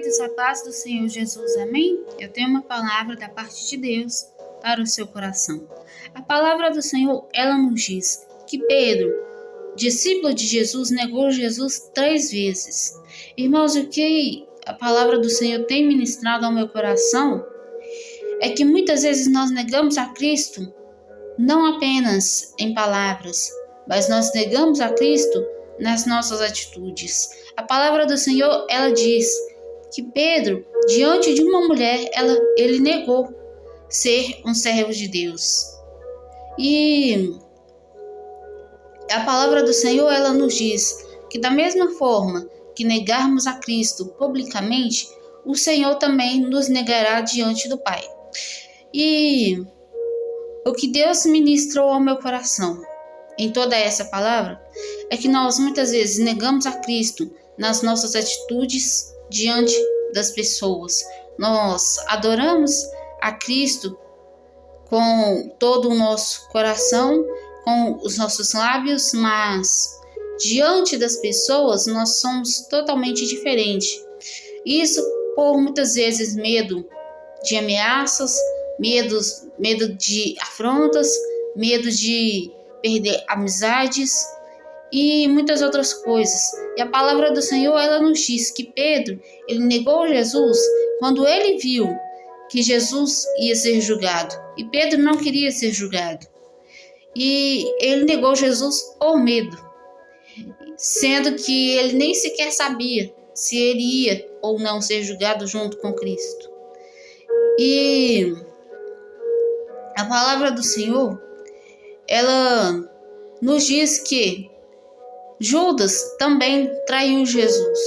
queridos, a paz do Senhor Jesus, amém? Eu tenho uma palavra da parte de Deus para o seu coração. A palavra do Senhor, ela nos diz que Pedro, discípulo de Jesus, negou Jesus 3 vezes. Irmãos, o que a palavra do Senhor tem ministrado ao meu coração é que muitas vezes nós negamos a Cristo, não apenas em palavras, mas nós negamos a Cristo nas nossas atitudes. A palavra do Senhor, ela diz que Pedro, diante de uma mulher, ele negou ser um servo de Deus. E a palavra do Senhor, ela nos diz que da mesma forma que negarmos a Cristo publicamente, o Senhor também nos negará diante do Pai. E o que Deus ministrou ao meu coração em toda essa palavra é que nós muitas vezes negamos a Cristo nas nossas atitudes diante das pessoas. Nós adoramos a Cristo com todo o nosso coração, com os nossos lábios, mas diante das pessoas nós somos totalmente diferentes. Isso por muitas vezes medo de ameaças, medo de afrontas, medo de perder amizades e muitas outras coisas. E a palavra do Senhor, ela nos diz que Pedro, ele negou Jesus quando ele viu que Jesus ia ser julgado. E Pedro não queria ser julgado. E ele negou Jesus por medo, sendo que ele nem sequer sabia se ele ia ou não ser julgado junto com Cristo. E a palavra do Senhor, ela nos diz que Judas também traiu Jesus.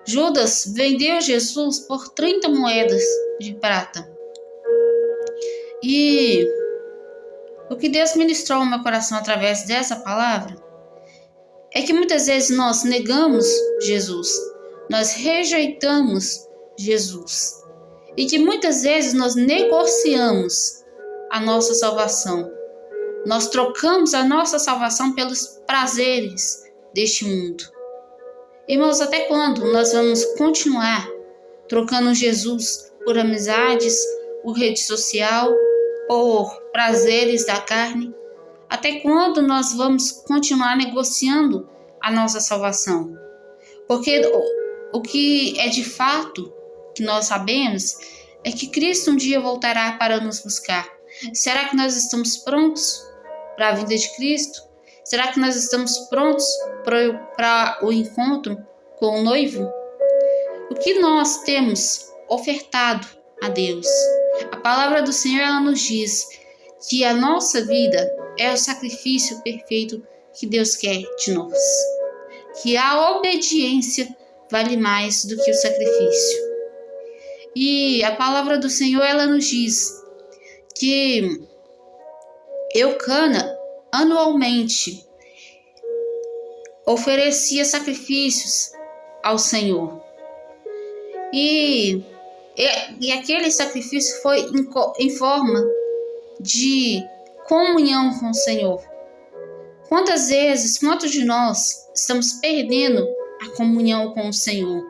Judas vendeu Jesus por 30 moedas de prata. E o que Deus ministrou no meu coração através dessa palavra é que muitas vezes nós negamos Jesus, nós rejeitamos Jesus, e que muitas vezes nós negociamos a nossa salvação. Nós trocamos a nossa salvação pelos prazeres deste mundo. Irmãos, até quando nós vamos continuar trocando Jesus por amizades, por rede social, por prazeres da carne? Até quando nós vamos continuar negociando a nossa salvação? Porque o que é de fato que nós sabemos é que Cristo um dia voltará para nos buscar. Será que nós estamos prontos para a vinda de Cristo? Será que nós estamos prontos para o encontro com o noivo? O que nós temos ofertado a Deus? A palavra do Senhor, ela nos diz que a nossa vida é o sacrifício perfeito que Deus quer de nós. Que a obediência vale mais do que o sacrifício. E a palavra do Senhor, ela nos diz que Eucana anualmente oferecia sacrifícios ao Senhor. E aquele sacrifício foi em forma de comunhão com o Senhor. Quantas de nós estamos perdendo a comunhão com o Senhor?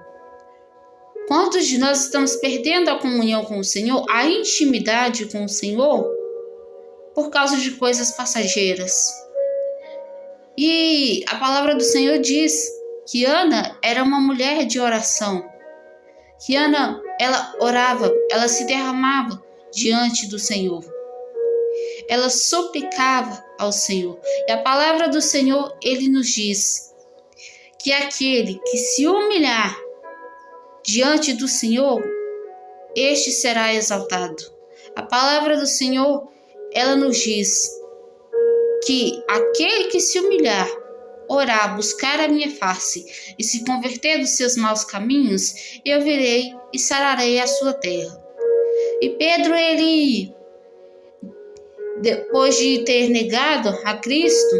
Quantos de nós estamos perdendo a comunhão com o Senhor, a intimidade com o Senhor, por causa de coisas passageiras? E a palavra do Senhor diz que Ana era uma mulher de oração. Que Ana, ela orava, ela se derramava diante do Senhor. Ela suplicava ao Senhor. E a palavra do Senhor, ele nos diz que aquele que se humilhar diante do Senhor, este será exaltado. A palavra do Senhor, ela nos diz que aquele que se humilhar, orar, buscar a minha face e se converter dos seus maus caminhos, eu virei e sararei a sua terra. E Pedro, ele, depois de ter negado a Cristo,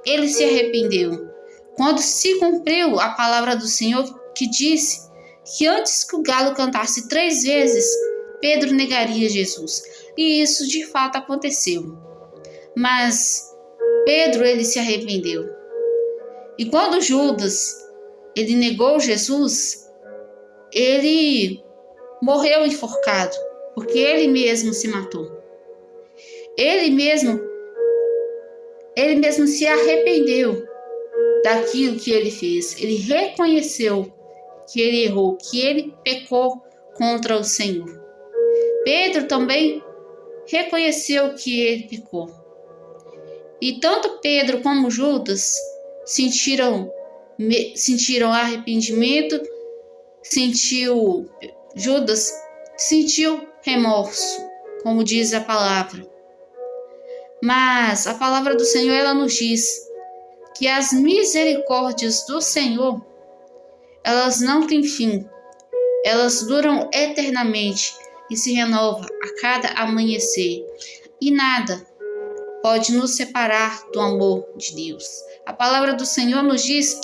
ele se arrependeu. Quando se cumpriu a palavra do Senhor que disse que antes que o galo cantasse 3 vezes, Pedro negaria Jesus. E isso de fato aconteceu. Mas Pedro, ele se arrependeu. E quando Judas, ele negou Jesus, ele morreu enforcado, porque ele mesmo se matou. Ele mesmo se arrependeu daquilo que ele fez. Ele reconheceu que ele errou, que ele pecou contra o Senhor. Pedro também reconheceu que ele pecou. E tanto Pedro como Judas sentiram arrependimento, Judas sentiu remorso, como diz a palavra. Mas a palavra do Senhor, ela nos diz que as misericórdias do Senhor, elas não têm fim, elas duram eternamente e se renovam a cada amanhecer. E nada pode nos separar do amor de Deus. A palavra do Senhor nos diz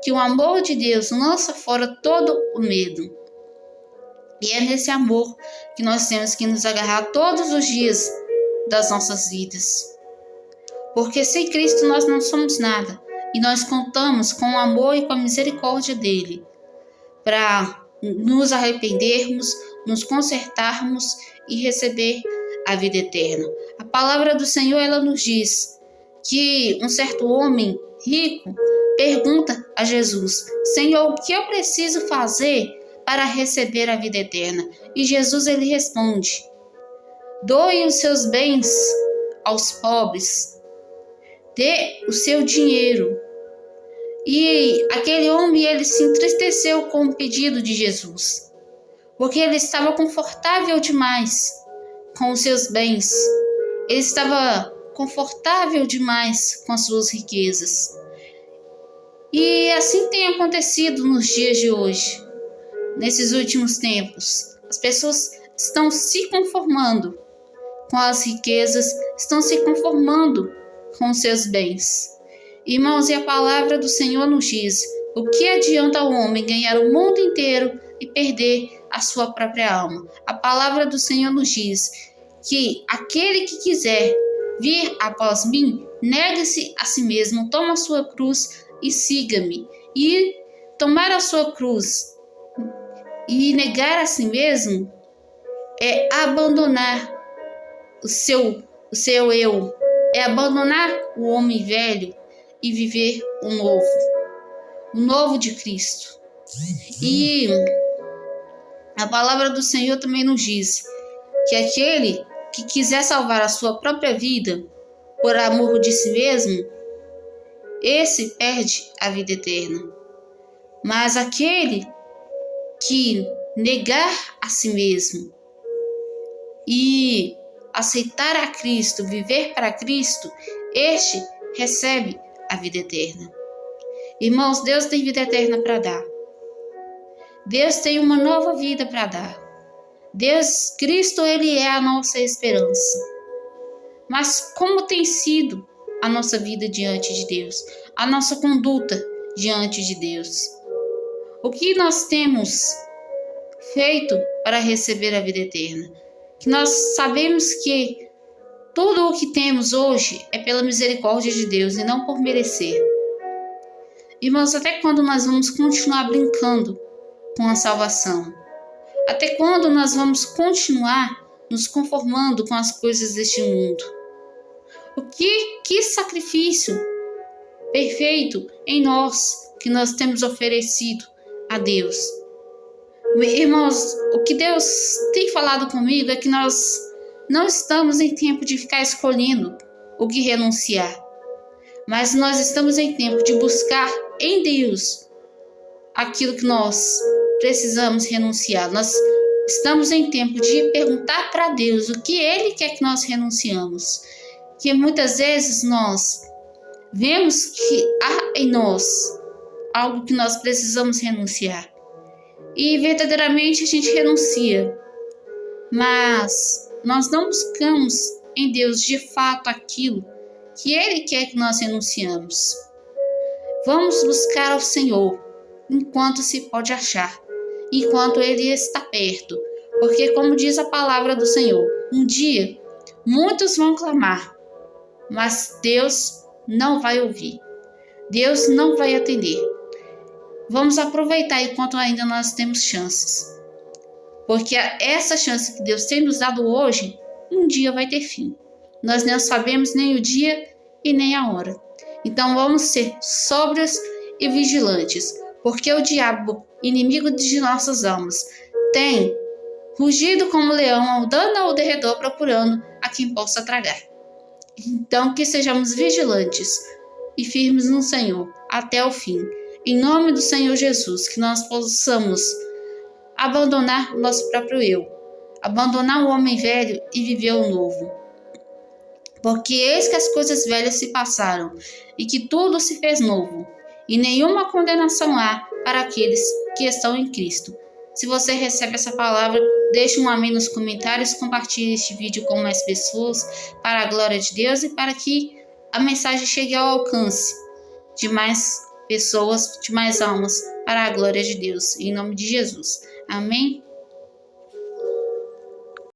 que o amor de Deus lança fora todo o medo. E é nesse amor que nós temos que nos agarrar todos os dias das nossas vidas. Porque sem Cristo nós não somos nada. E nós contamos com o amor e com a misericórdia dele para nos arrependermos, nos consertarmos e receber a vida eterna. A palavra do Senhor, ela nos diz que um certo homem rico pergunta a Jesus: Senhor, o que eu preciso fazer para receber a vida eterna? E Jesus, ele responde: doe os seus bens aos pobres, dê o seu dinheiro. E aquele homem, ele se entristeceu com o pedido de Jesus, porque ele estava confortável demais com os seus bens. Ele estava confortável demais com as suas riquezas. E assim tem acontecido nos dias de hoje. Nesses últimos tempos, as pessoas estão se conformando com as riquezas, estão se conformando com os seus bens. Irmãos, e a palavra do Senhor nos diz: o que adianta o homem ganhar o mundo inteiro e perder a sua própria alma? A palavra do Senhor nos diz que aquele que quiser vir após mim, negue-se a si mesmo, toma a sua cruz e siga-me. E tomar a sua cruz e negar a si mesmo é abandonar o seu eu, é abandonar o homem velho e viver o novo de Cristo. E a palavra do Senhor também nos diz que aquele que quiser salvar a sua própria vida por amor de si mesmo, esse perde a vida eterna. Mas aquele que negar a si mesmo e aceitar a Cristo, viver para Cristo, este recebe a vida eterna. Irmãos, Deus tem vida eterna para dar. Deus tem uma nova vida para dar. Cristo, ele é a nossa esperança. Mas como tem sido a nossa vida diante de Deus? A nossa conduta diante de Deus? O que nós temos feito para receber a vida eterna? Que nós sabemos que tudo o que temos hoje é pela misericórdia de Deus e não por merecer. Irmãos, até quando nós vamos continuar brincando com a salvação? Até quando nós vamos continuar nos conformando com as coisas deste mundo? Que sacrifício perfeito em nós que nós temos oferecido a Deus. Irmãos, o que Deus tem falado comigo é que nós não estamos em tempo de ficar escolhendo o que renunciar, mas nós estamos em tempo de buscar em Deus aquilo que nós precisamos renunciar. Nós estamos em tempo de perguntar para Deus o que Ele quer que nós renunciamos. Que muitas vezes nós vemos que há em nós algo que nós precisamos renunciar. E verdadeiramente a gente renuncia. Mas nós não buscamos em Deus de fato aquilo que Ele quer que nós renunciamos. Vamos buscar ao Senhor enquanto se pode achar, enquanto Ele está perto. Porque, como diz a palavra do Senhor, um dia muitos vão clamar, mas Deus não vai ouvir. Deus não vai atender. Vamos aproveitar enquanto ainda nós temos chances. Porque essa chance que Deus tem nos dado hoje, um dia vai ter fim. Nós não sabemos nem o dia e nem a hora. Então vamos ser sóbrios e vigilantes, porque o diabo, inimigo de nossas almas, tem rugido como leão, andando ao derredor procurando a quem possa tragar. Então que sejamos vigilantes e firmes no Senhor até o fim. Em nome do Senhor Jesus, que nós possamos abandonar o nosso próprio eu, abandonar o homem velho e viver o novo. Porque eis que as coisas velhas se passaram e que tudo se fez novo, e nenhuma condenação há para aqueles que estão em Cristo. Se você recebe essa palavra, deixe um amém nos comentários, compartilhe este vídeo com mais pessoas, para a glória de Deus e para que a mensagem chegue ao alcance de mais pessoas, de mais almas, para a glória de Deus, em nome de Jesus. Amém?